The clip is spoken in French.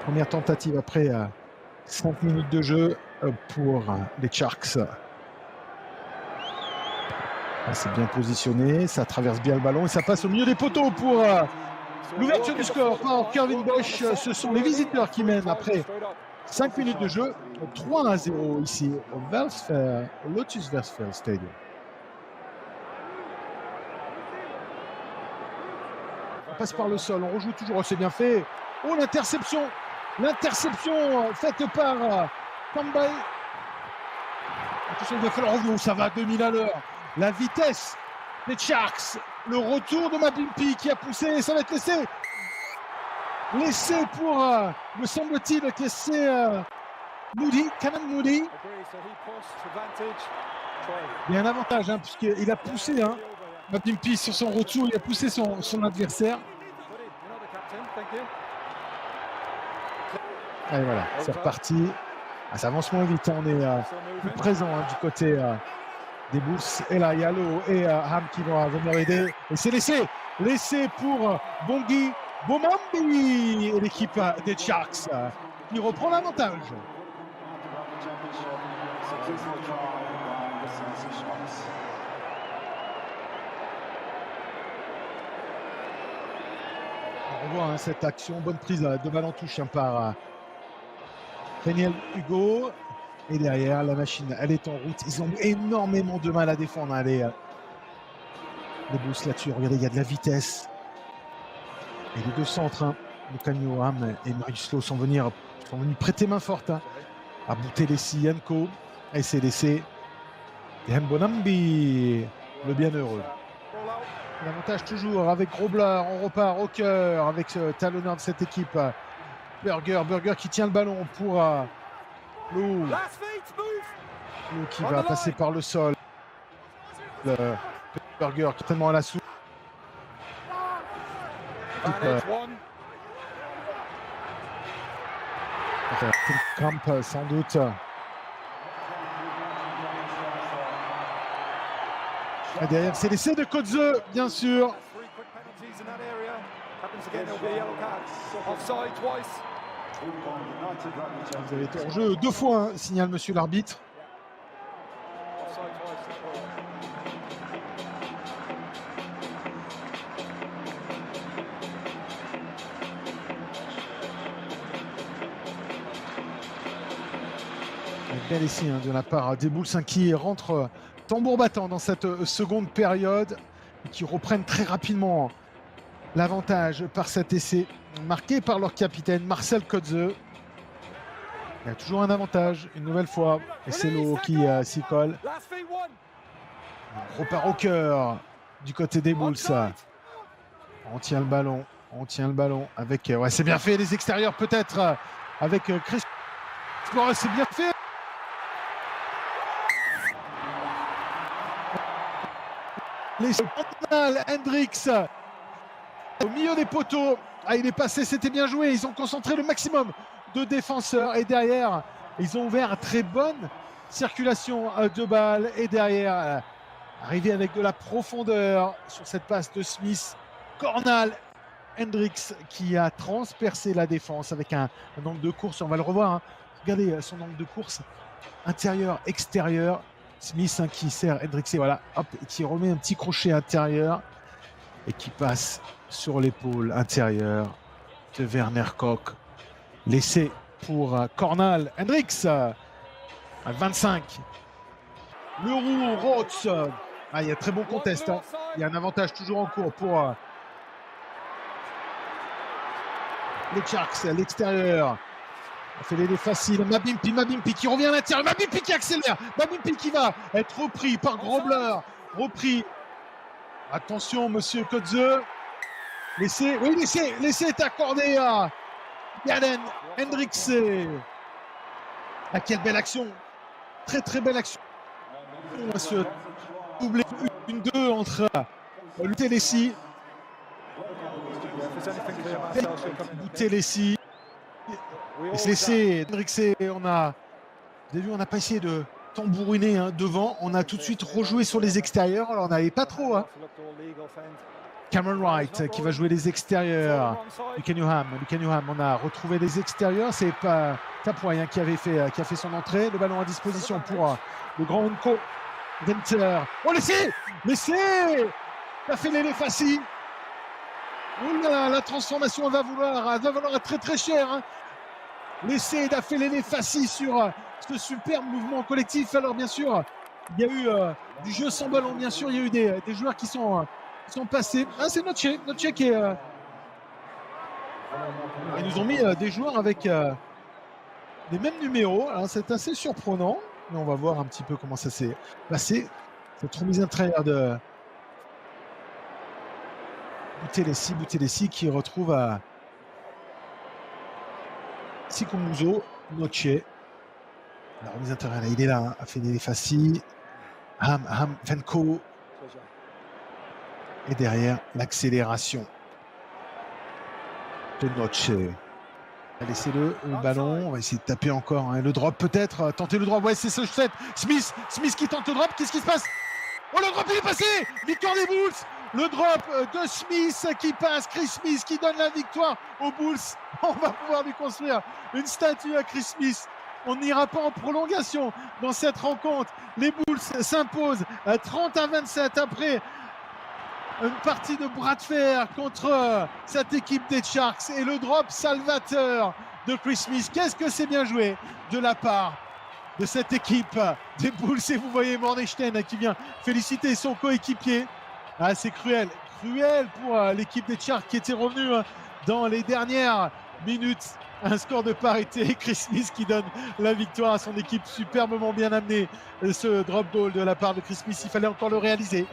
Première tentative après 5 minutes de jeu pour les Sharks. C'est bien positionné, ça traverse bien le ballon et ça passe au milieu des poteaux pour l'ouverture du score par Kerwin Bosch. Ce sont les visiteurs qui mènent après 5 minutes de jeu, 3-0 ici au Lotus Versfeld Stadium. On passe par le sol, on rejoue toujours, c'est bien fait. Oh, l'interception faite par Campbell. Attention, il va falloir revenir, ça va à 2000 à l'heure. La vitesse des Sharks, le retour de Mabimpi qui a poussé, ça va être laissé pour, me semble-t-il, Moody, Cameron Moody. Il y a un avantage, puisqu'il a poussé, Mabimpi sur son retour, il a poussé son adversaire. Allez, voilà, c'est reparti. Ça avance moins vite, on est plus présent du côté des Bulls. Et là, Yalo et Ham qui vont venir aider. Et c'est laissé pour Bongi Bomambi et l'équipe des Sharks qui reprend l'avantage. On voit cette action, bonne prise de ballon touche par Daniel Hugo. Et derrière, la machine, elle est en route. Ils ont énormément de mal à défendre. Les Bulls là-dessus. Regardez, il y a de la vitesse. Et les deux centres, Lucanio Ham et Marius Lowe sont venus prêter main forte à Boutelessi, Yanko. Et c'est laissé. Et Mbonambi, le bienheureux. L'avantage toujours avec Grobler. On repart au cœur avec ce talonneur de cette équipe. Burger qui tient le ballon pour Lou qui va passer par le sol. Burger qui est tellement à la soupe. Camp sans doute. Et derrière, c'est l'essai de Kodze, bien sûr. Vous avez été en jeu 2 fois, signale monsieur l'arbitre. Bel essai de la part des Bulls qui rentrent tambour battant dans cette seconde période et qui reprennent très rapidement l'avantage par cet essai marqué par leur capitaine Marcel Kodze. Il y a toujours un avantage, une nouvelle fois, et c'est l'eau qui s'y colle. On repart au cœur du côté des Bulls. On tient le ballon avec... ouais, c'est bien fait, les extérieurs peut-être avec Chris. C'est bien fait. Les Hendricks au milieu des poteaux. Il est passé, c'était bien joué. Ils ont concentré le maximum de défenseurs. Et derrière, ils ont ouvert une très bonne circulation de balles. Et derrière, arrivé avec de la profondeur sur cette passe de Smith. Cornal Hendricks qui a transpercé la défense avec un angle de course. On va le revoir. Regardez son angle de course. Intérieur, extérieur. Smith qui sert Hendricks, voilà, hop, qui remet un petit crochet intérieur et qui passe sur l'épaule intérieure de Werner Koch. Laissé pour Cornal Hendricks à 25. Le roux Roth. Il y a très bon contest. Il y a un avantage toujours en cours pour les Sharks à l'extérieur. On fait l'aider facile. Mabimpi qui revient à l'intérieur. Mabimpi qui accélère. Mabimpi qui va être repris par Grobler. Attention, monsieur Kodze. L'essai est accordé à Yalen Hendricks. Quelle belle action. Très très belle action. On va se doubler 1-2 entre Boutelessi. Et c'est laissé, Hendricks, on n'a pas essayé de tambouriner devant, on a tout de suite rejoué sur les extérieurs, alors on n'avait pas trop. Cameron Wright qui va jouer les extérieurs. Lucanham, on a retrouvé les extérieurs. C'est pas Tapoy qui a fait son entrée. Le ballon à disposition pour le grand Unco Venter. Oh, laissez il a fait l'élé facile. Oh là, la transformation va valoir très très cher. Hein. L'essai d'Affelele Fassi sur ce superbe mouvement collectif. Alors bien sûr, il y a eu du jeu sans ballon. Bien sûr, il y a eu des joueurs qui sont passés. Ah, c'est Noce qui est... Ils nous ont mis des joueurs avec les mêmes numéros. Alors c'est assez surprenant. Mais on va voir un petit peu comment ça s'est passé. Cette remise intérieure de Buthelesi qui retrouve à Sikumuzo, Noce. La remise intérieure, là, il est là, hein, Affelele Fassi, Venko. Et derrière, l'accélération de Noce. Laissez-le ballon, on va essayer de taper encore. Hein, le drop peut-être, tenter le drop, ouais c'est ce set. Smith qui tente le drop, qu'est-ce qui se passe? Oh, le drop il est passé! Victoire des Bulls! Le drop de Smith qui passe, Chris Smith qui donne la victoire aux Bulls. On va pouvoir lui construire une statue à Chris Smith. On n'ira pas en prolongation dans cette rencontre. Les Bulls s'imposent à 30-27 après une partie de bras de fer contre cette équipe des Sharks. Et le drop salvateur de Chris Smith. Qu'est-ce que c'est bien joué de la part de cette équipe des Bulls. Et vous voyez Mornestein qui vient féliciter son coéquipier. Ah, c'est cruel pour l'équipe des Sharks qui était revenue dans les dernières minutes. Un score de parité. Chris Smith qui donne la victoire à son équipe, superbement bien amené. Ce drop goal de la part de Chris Smith, il fallait encore le réaliser.